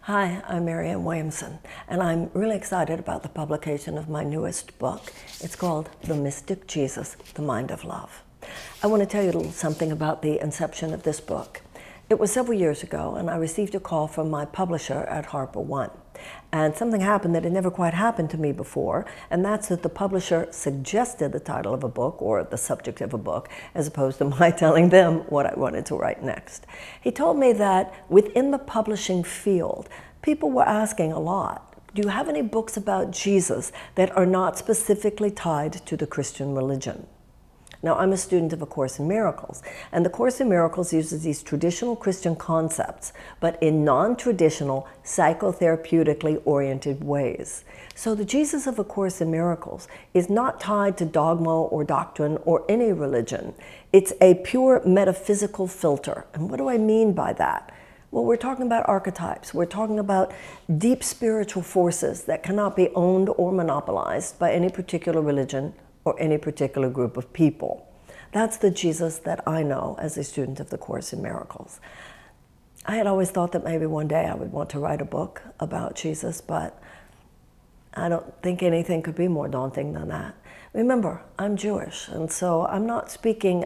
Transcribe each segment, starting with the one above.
Hi, I'm Marianne Williamson, and I'm really excited about the publication of my newest book. It's called The Mystic Jesus, The Mind of Love. I want to tell you a little something about the inception of this book. It was several years ago, and I received a call from my publisher at Harper One. And something happened that had never quite happened to me before, and that's that the publisher suggested the title of a book or the subject of a book, as opposed to my telling them what I wanted to write next. He told me that within the publishing field, people were asking a lot, do you have any books about Jesus that are not specifically tied to the Christian religion? Now, I'm a student of A Course in Miracles, and the Course in Miracles uses these traditional Christian concepts, but in non-traditional, psychotherapeutically oriented ways. So the Jesus of A Course in Miracles is not tied to dogma or doctrine or any religion. It's a pure metaphysical filter. And what do I mean by that? Well, we're talking about archetypes. We're talking about deep spiritual forces that cannot be owned or monopolized by any particular religion or any particular group of people. That's the Jesus that I know as a student of the Course in Miracles. I had always thought that maybe one day I would want to write a book about Jesus, but I don't think anything could be more daunting than that. Remember, I'm Jewish, and so I'm not speaking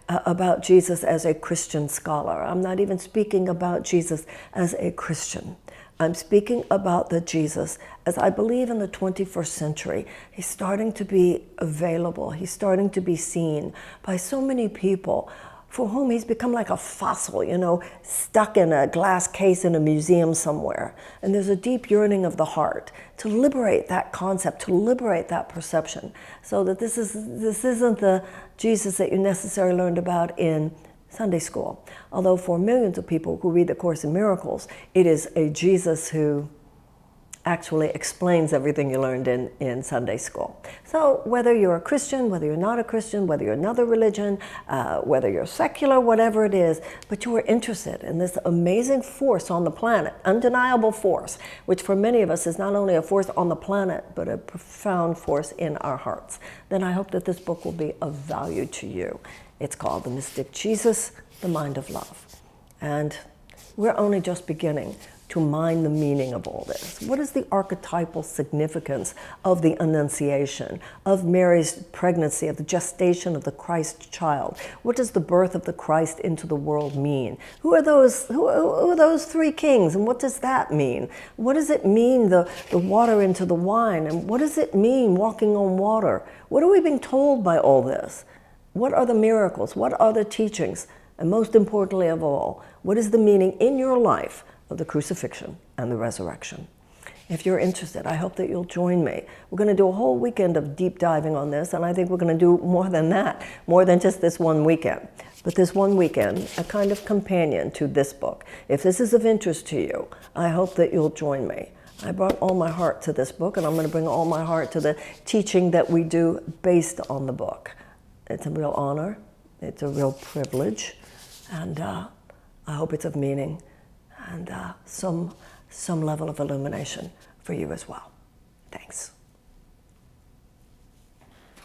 about Jesus as a Christian scholar. I'm not even speaking about Jesus as a Christian. I'm speaking about the Jesus as I believe in the 21st century. He's starting to be available. He's starting to be seen by so many people for whom he's become like a fossil, stuck in a glass case in a museum somewhere. And there's a deep yearning of the heart to liberate that concept, to liberate that perception, so that this isn't the Jesus that you necessarily learned about in Sunday school. Although for millions of people who read the Course in Miracles, it is a Jesus who actually explains everything you learned in Sunday school. So whether you're a Christian, whether you're not a Christian, whether you're another religion, whether you're secular, whatever it is, but you are interested in this amazing force on the planet, undeniable force, which for many of us is not only a force on the planet, but a profound force in our hearts, then I hope that this book will be of value to you. It's called The Mystic Jesus, The Mind of Love. And we're only just beginning to mine the meaning of all this. What is the archetypal significance of the Annunciation, of Mary's pregnancy, of the gestation of the Christ child? What does the birth of the Christ into the world mean? Who are those three kings, and what does that mean? What does it mean, the water into the wine, and what does it mean, walking on water? What are we being told by all this? What are the miracles? What are the teachings? And most importantly of all, what is the meaning in your life of the crucifixion and the resurrection? If you're interested, I hope that you'll join me. We're going to do a whole weekend of deep diving on this, and I think we're going to do more than that, more than just this one weekend. But this one weekend, a kind of companion to this book. If this is of interest to you, I hope that you'll join me. I brought all my heart to this book, and I'm going to bring all my heart to the teaching that we do based on the book. It's a real honor, it's a real privilege, and I hope it's of meaning and some level of illumination for you as well. Thanks.